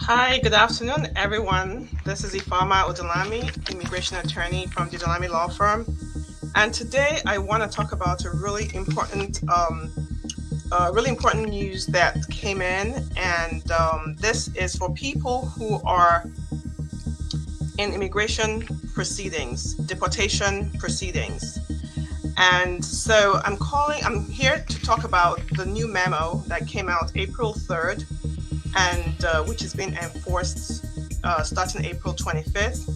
Hi, good afternoon, everyone. This is Ifeoma Odunlami, immigration attorney from the Odunlami Law Firm. And today I want to talk about a really important news that came in. And this is for people who are in immigration proceedings, deportation proceedings. And so I'm here to talk about the new memo that came out April 3rd and which has been enforced starting April 25th.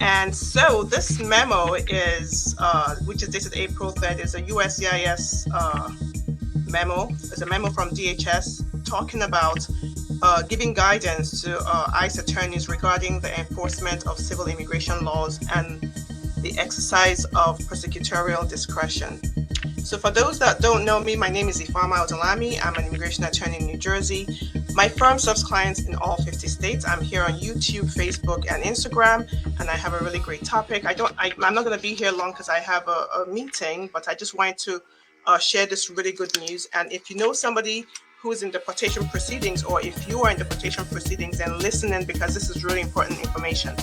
And so this memo is, which is dated April 3rd, is a USCIS memo. It's a memo from DHS talking about giving guidance to ICE attorneys regarding the enforcement of civil immigration laws and the exercise of prosecutorial discretion. So for those that don't know me, my name is Ifeoma Odunlami. I'm an immigration attorney in New Jersey. My firm serves clients in all 50 states. I'm here on YouTube, Facebook, and Instagram, and I have a really great topic. I'm not going to be here long because I have a meeting, but I just wanted to share this really good news. And if you know somebody who's in deportation proceedings, or if you are in deportation proceedings, then listen in, because this is really important information.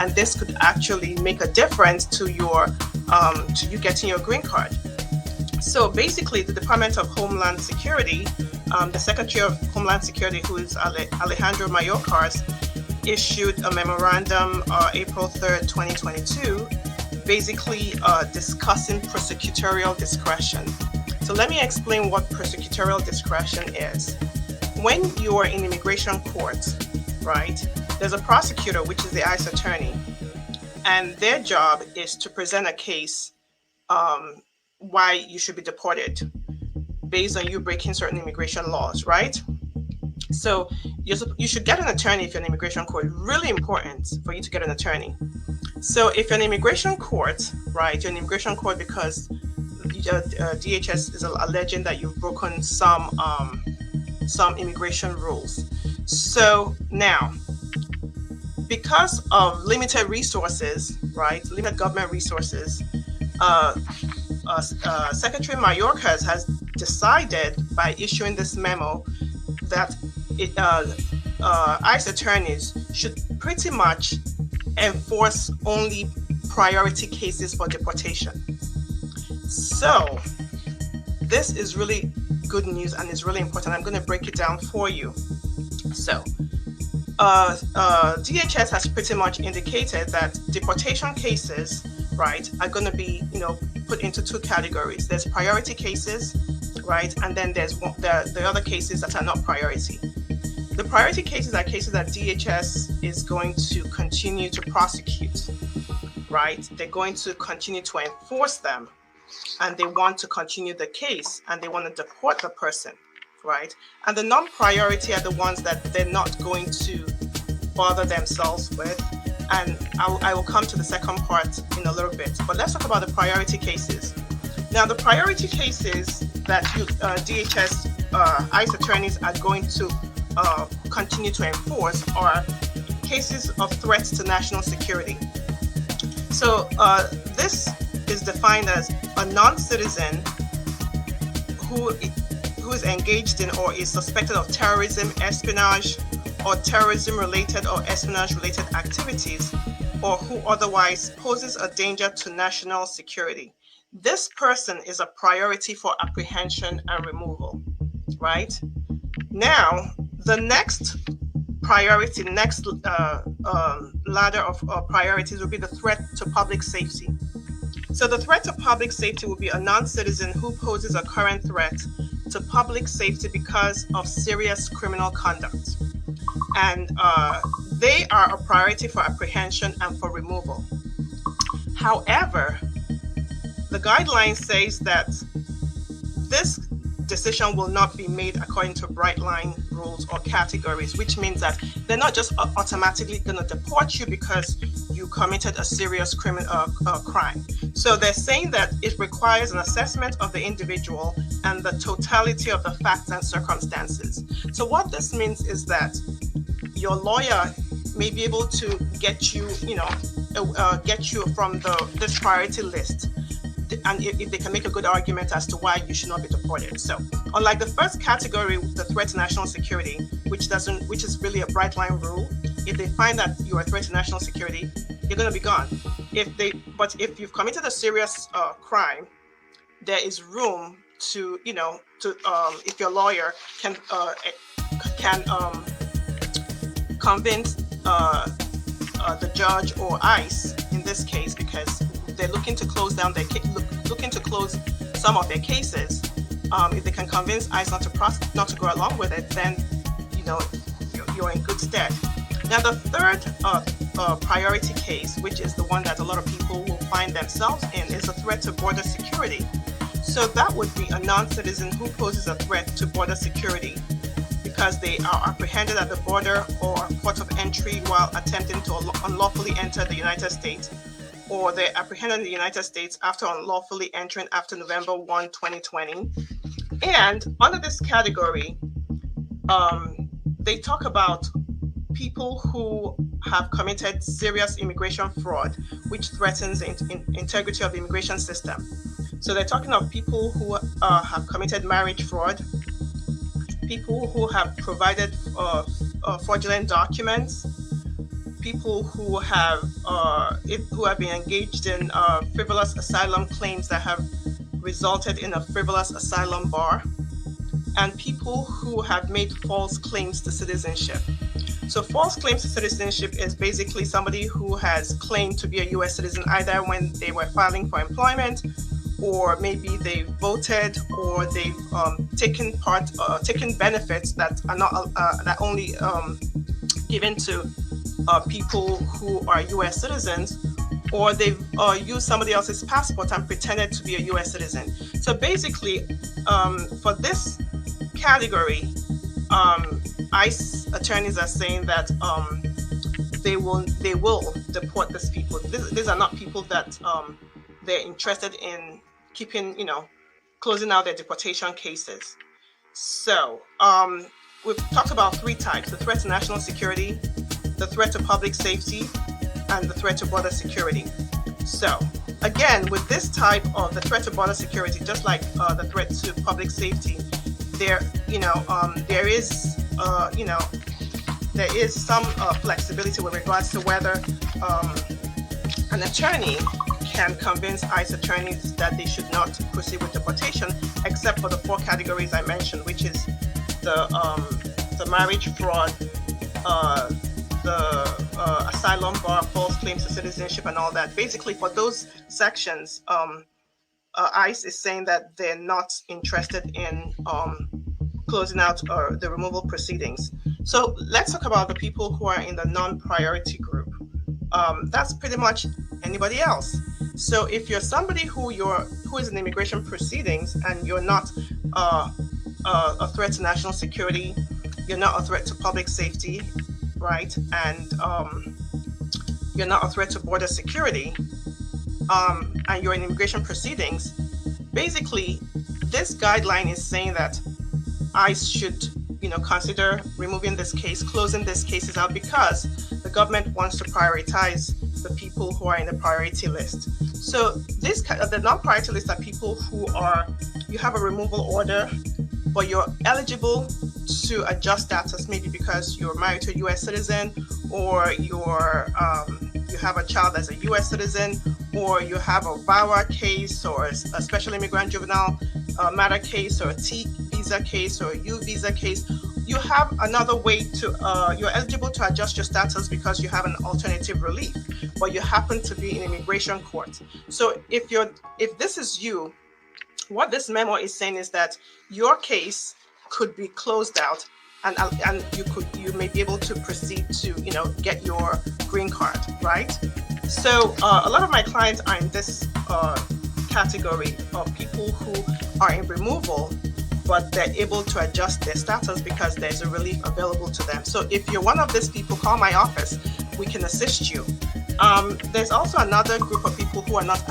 And this could actually make a difference to you getting your green card. So basically, the Department of Homeland Security, the Secretary of Homeland Security, who is Alejandro Mayorkas, issued a memorandum April 3rd, 2022, basically discussing prosecutorial discretion. So let me explain what prosecutorial discretion is. When you are in immigration court, right, there's a prosecutor, which is the ICE attorney, and their job is to present a case why you should be deported based on you breaking certain immigration laws, right? So you should get an attorney if you're in immigration court. Really important for you to get an attorney. So if you're in immigration court, right, you're in immigration court because DHS is alleging that you've broken some immigration rules. So now, because of limited resources, right, limited government resources, Secretary Mayorkas has decided by issuing this memo that ICE attorneys should pretty much enforce only priority cases for deportation. So this is really good news and is really important. I'm going to break it down for you. So DHS has pretty much indicated that deportation cases, right, are going to be, put into two categories. There's priority cases, right, and then there's the other cases that are not priority. The priority cases are cases that DHS is going to continue to prosecute, right? They're going to continue to enforce them, and they want to continue the case, and they want to deport the person, right? And the non-priority are the ones that they're not going to bother themselves with. And I will come to the second part in a little bit. But let's talk about the priority cases. Now, the priority cases that DHS ICE attorneys are going to continue to enforce are cases of threats to national security. So this is defined as a non-citizen who is engaged in or is suspected of terrorism, espionage, or terrorism-related or espionage-related activities, or who otherwise poses a danger to national security. This person is a priority for apprehension and removal, right? Now, the next priority, ladder of priorities will be the threat to public safety. So the threat to public safety will be a non-citizen who poses a current threat to public safety because of serious criminal conduct. And they are a priority for apprehension and for removal. However, the guideline says that this decision will not be made according to bright line rules or categories, which means that they're not just automatically going to deport you because you committed a serious criminal crime. So they're saying that it requires an assessment of the individual and the totality of the facts and circumstances. So what this means is that your lawyer may be able to get you, get you from this priority list if they can make a good argument as to why you should not be deported. So unlike the first category, the threat to national security, which is really a bright line rule, if they find that you are a threat to national security, you're going to be gone. But if you've committed a serious crime, there is room to, if your lawyer can convince the judge or ICE in this case, because they're looking to close down looking to close some of their cases. If they can convince ICE not to go along with it, then you're in good stead. Now, the third priority case, which is the one that a lot of people will find themselves in, is a threat to border security. So that would be a non-citizen who poses a threat to border security because they are apprehended at the border or port of entry while attempting to unlawfully enter the United States, or they're apprehended in the United States after unlawfully entering after November 1, 2020. And under this category, they talk about people who have committed serious immigration fraud, which threatens the integrity of the immigration system. So they're talking of people who have committed marriage fraud, people who have provided fraudulent documents, people who have been engaged in frivolous asylum claims that have resulted in a frivolous asylum bar, and people who have made false claims to citizenship. So false claims to citizenship is basically somebody who has claimed to be a U.S. citizen either when they were filing for employment, or maybe they voted, or they've taken benefits that are not that only given to people who are U.S. citizens, or they've used somebody else's passport and pretended to be a U.S. citizen. So basically, for this category, ICE attorneys are saying that they will deport these people. These are not people that they're interested in keeping, closing out their deportation cases. So we've talked about three types: the threat to national security, the threat to public safety, and the threat to border security. So again, with this type of the threat to border security, just like the threat to public safety, there is some flexibility with regards to whether an attorney can convince ICE attorneys that they should not proceed with deportation, except for the four categories I mentioned, which is the marriage fraud, the asylum bar, false claims to citizenship, and all that. Basically, for those sections, ICE is saying that they're not interested in closing out the removal proceedings. So let's talk about the people who are in the non-priority group. That's pretty much anybody else. So if you're somebody who is in immigration proceedings and you're not a threat to national security, you're not a threat to public safety, right? And you're not a threat to border security, and you're in immigration proceedings, basically this guideline is saying that ICE should consider removing this case, closing these cases out, because the government wants to prioritize the people who are in the priority list. So the non-priority list are people who you have a removal order, but you're eligible to adjust status, maybe because you're married to a U.S. citizen, or you have a child that's a U.S. citizen, or you have a VAWA case, or a special immigrant juvenile matter case, or a T visa case, or a U visa case. You have another way you're eligible to adjust your status because you have an alternative relief, but you happen to be in immigration court. So if this is you, what this memo is saying is that your case could be closed out, and you may be able to proceed to get your green card, right? So a lot of my clients are in this category of people who are in removal, but they're able to adjust their status because there's a relief available to them. So if you're one of these people, call my office. We can assist you. There's also another group of people who are not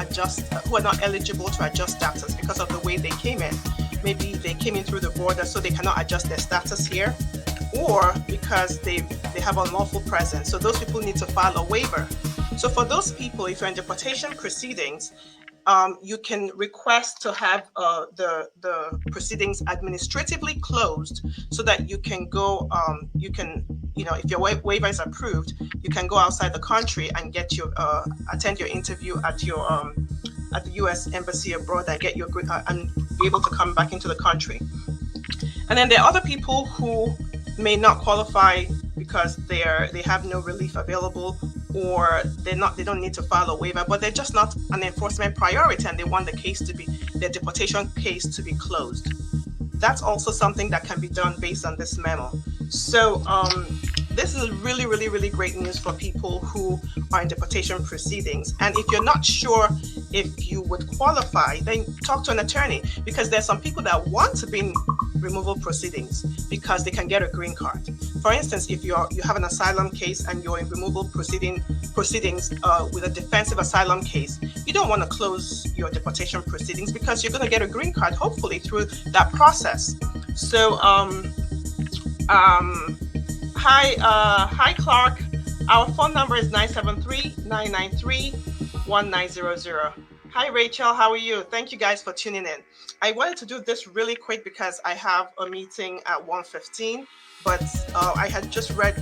eligible to adjust status because of the way they came in. Maybe they came in through the border, so they cannot adjust their status here, or because they have unlawful presence. So those people need to file a waiver. So for those people, if you're in deportation proceedings you can request to have the proceedings administratively closed so that you can go, if your waiver is approved, you can go outside the country and get your attend your interview at the U.S. Embassy abroad and get your and be able to come back into the country. And then there are other people who may not qualify because they have no relief available, or they don't need to file a waiver, but they're just not an enforcement priority and they want their deportation case to be closed. That's also something that can be done based on this memo. So this is really, really, really great news for people who are in deportation proceedings. And if you're not sure if you would qualify, then talk to an attorney, because there's some people that want to be in removal proceedings because they can get a green card. For instance, if you have an asylum case and you're in removal proceedings with a defensive asylum case, you don't want to close your deportation proceedings because you're going to get a green card, hopefully, through that process. So, hi Clark. Our phone number is 973-993-1900. Hi Rachel, how are you? Thank you guys for tuning in. I wanted to do this really quick because I have a meeting at 1:15, but I had just read,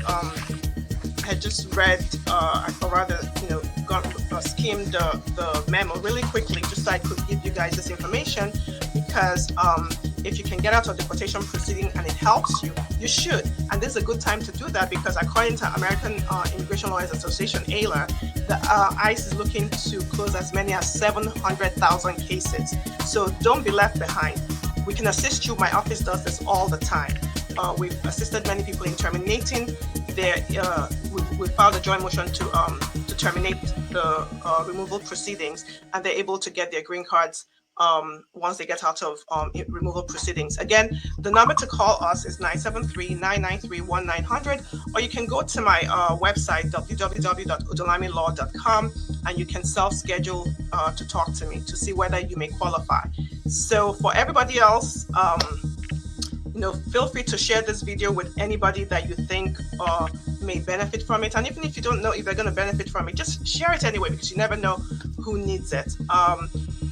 skimmed the memo really quickly just so I could give you guys this information, because if you can get out of deportation proceeding and it helps you, you should. And this is a good time to do that because according to American Immigration Lawyers Association, AILA, the ICE is looking to close as many as 700,000 cases. So don't be left behind. We can assist you. My office does this all the time. We've assisted many people in terminating we filed a joint motion to terminate the removal proceedings, and they're able to get their green cards once they get out of removal proceedings. Again, the number to call us is 973-993-1900, or you can go to my website, www.odunlamilaw.com, and you can self-schedule to talk to me to see whether you may qualify. So for everybody else, feel free to share this video with anybody that you think may benefit from it. And even if you don't know if they're going to benefit from it, just share it anyway, because you never know who needs it.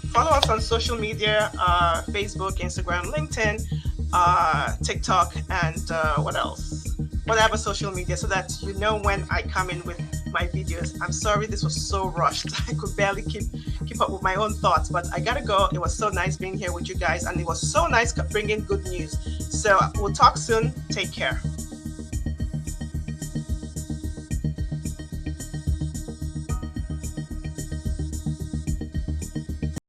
Follow us on social media, Facebook, Instagram, LinkedIn, TikTok, and what else? Whatever social media, so that you know when I come in with my videos. I'm sorry this was so rushed. I could barely keep up with my own thoughts, but I gotta go. It was so nice being here with you guys, and it was so nice bringing good news. So we'll talk soon. Take care.